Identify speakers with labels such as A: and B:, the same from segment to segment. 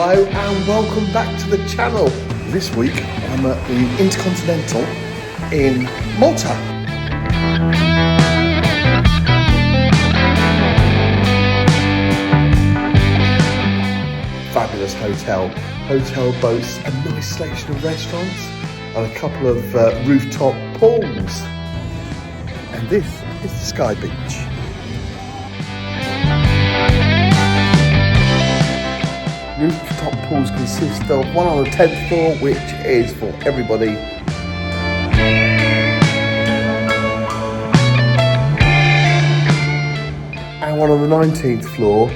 A: Hello and welcome back to the channel. This week I'm at the Intercontinental in Malta. Fabulous hotel. Hotel boasts a nice selection of restaurants and a couple of rooftop pools. And this is the Sky Beach. Rooftop pools consist of one on the 10th floor, which is for everybody. And one on the 19th floor,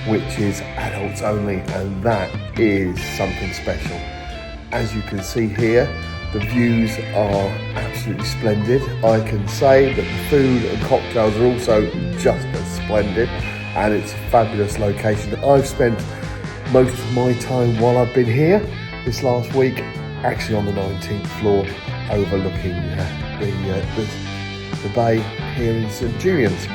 A: which is adults only, and that is something special. As you can see here, the views are absolutely splendid. I can say that the food and cocktails are also just as splendid, and it's a fabulous location. I've spent most of my time while I've been here this last week actually on the 19th floor overlooking the bay here in St Julian's.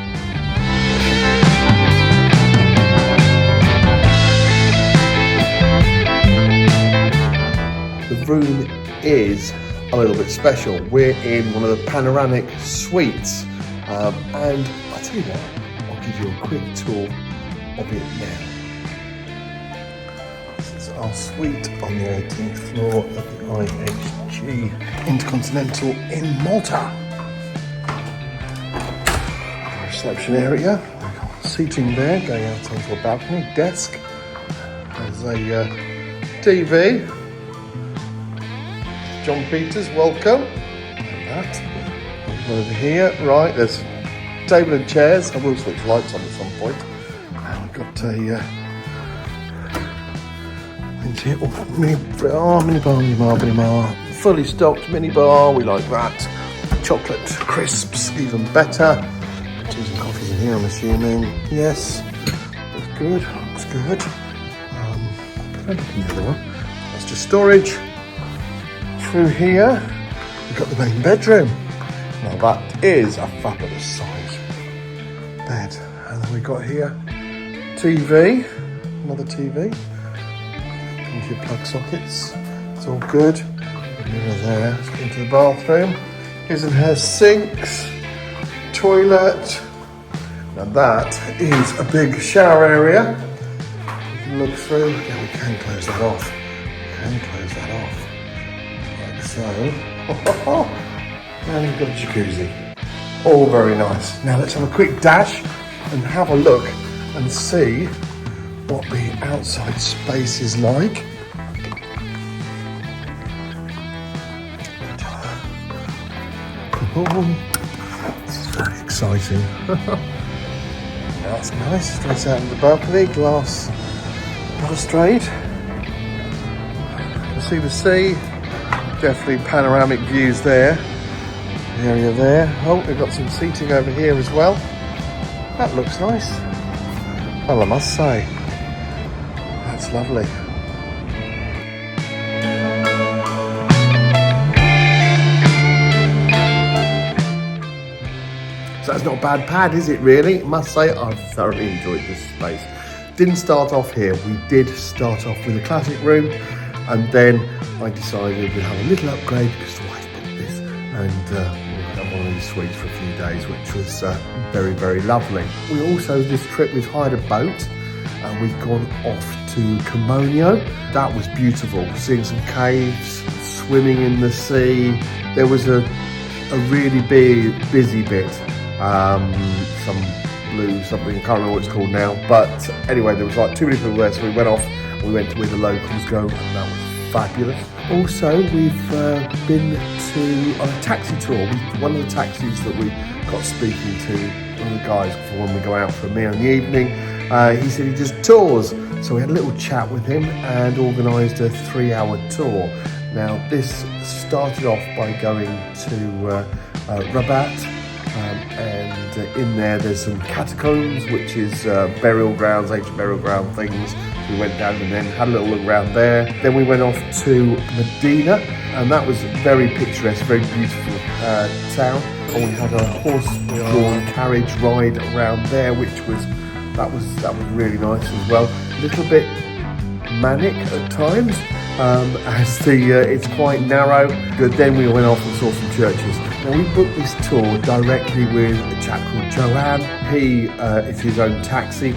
A: The room is a little bit special. We're in one of the Panoramic suites, and I'll tell you what, I'll give you a quick tour of it now. Our suite on the 18th floor of the IHG Intercontinental in Malta. The reception area, we've got seating there, going out onto a balcony, desk. There's a TV. John Peters, welcome. And that. Over here, right, there's table and chairs. I will switch lights on at some point. And we've got a mini bar, fully stocked mini bar, we like that. Chocolate crisps, even better. Teas and coffees in here, I'm assuming. Yes, looks good, looks good. Can I look in the other one? That's just storage. Through here, we've got the main bedroom. Now that is a fabulous size bed. And then we've got here, TV, another TV. Your plug sockets, it's all good. Mirror there, let's go into the bathroom. His and her sinks, toilet. Now that is a big shower area. You can look through, yeah, we can close that off. Like so. And you've got a jacuzzi. All very nice. Now let's have a quick dash and have a look and see what the outside space is like. Oh, this is very exciting. That's nice, straight out of the balcony, glass balustrade. You can see the sea, definitely panoramic views there. The area there. Oh, we've got some seating over here as well. That looks nice. Well, I must say, that's lovely. So that's not a bad pad, is it really? I must say, I've thoroughly enjoyed this space. Didn't start off here. We did start off with a classic room, and then I decided we'd have a little upgrade because the wife booked this, and we'll have one of these suites for a few days, which was very, very lovely. We also, this trip, we've hired a boat, and we've gone off to Camonio. That was beautiful, seeing some caves, swimming in the sea. There was a really big, busy bit. Some blue something, I can't remember what it's called now, but anyway, there was like too many people there, so we went off, we went to where the locals go, and that was fabulous. Also, we've been on a taxi tour. One of the taxis that we got speaking to, one of the guys, for when we go out for a meal in the evening, he said he just tours, so we had a little chat with him and organised a 3-hour tour. Now this started off by going to Rabat, and in there's some catacombs, which is burial grounds, ancient burial ground things. We went down and then had a little look around there. Then we went off to Medina, and that was very picturesque, very beautiful town. And we had a horse-drawn carriage ride around there, which was that was really nice as well. A little bit manic at times, as it's quite narrow. But then we went off and saw some churches. Now we booked this tour directly with a chap called Joanne. He is his own taxi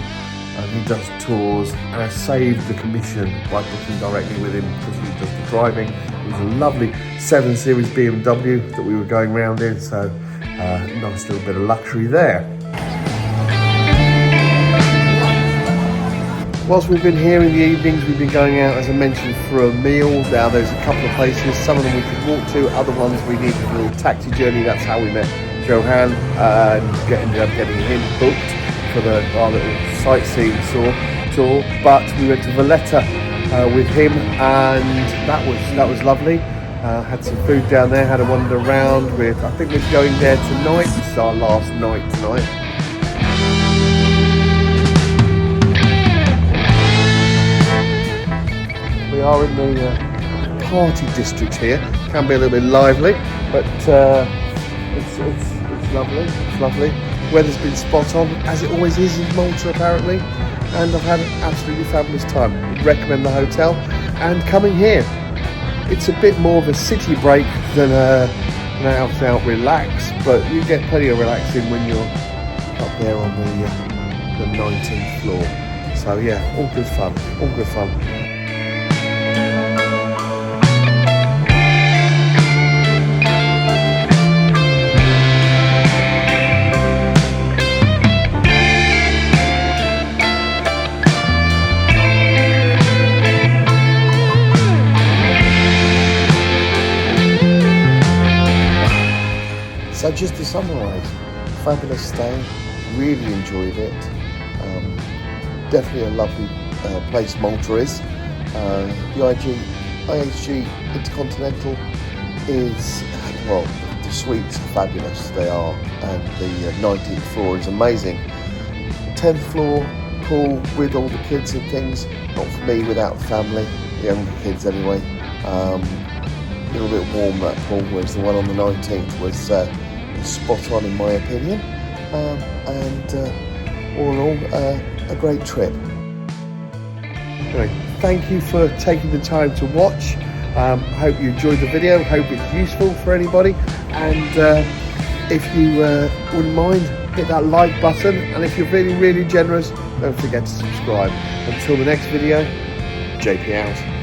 A: and he does tours, and I saved the commission by booking directly with him because he does the driving. It was a lovely 7 Series BMW that we were going around in, so nice little bit of luxury there. Whilst we've been here in the evenings, we've been going out, as I mentioned, for a meal. Now there's a couple of places, some of them we could walk to, other ones we needed a little taxi journey. That's how we met Johan and ended up getting him booked for our little sightseeing tour. But we went to Valletta with him, and that was lovely. Had some food down there, had a wander around. I think we're going there tonight. It's our last night tonight. We are in the party district here. Can be a little bit lively, but it's lovely. It's lovely. Weather's been spot on, as it always is in Malta apparently, and I've had an absolutely fabulous time. Would recommend the hotel and coming here. It's a bit more of a city break than an out relax, but you get plenty of relaxing when you're up there on the 19th floor. So yeah, all good fun, all good fun. So just to summarise, fabulous stay, really enjoyed it. Definitely a lovely place Malta is. The IHG Intercontinental is, well, the suites are fabulous, they are, and the 19th floor is amazing. 10th floor, pool with all the kids and things, not for me without the family, the younger kids anyway. A little bit warm that pool, whereas the one on the 19th was spot on in my opinion, and all in all a great trip. Anyway, thank you for taking the time to watch. Hope you enjoyed the video, hope it's useful for anybody, and if you wouldn't mind, hit that like button, and if you're feeling really generous, don't forget to subscribe. Until the next video, JP out.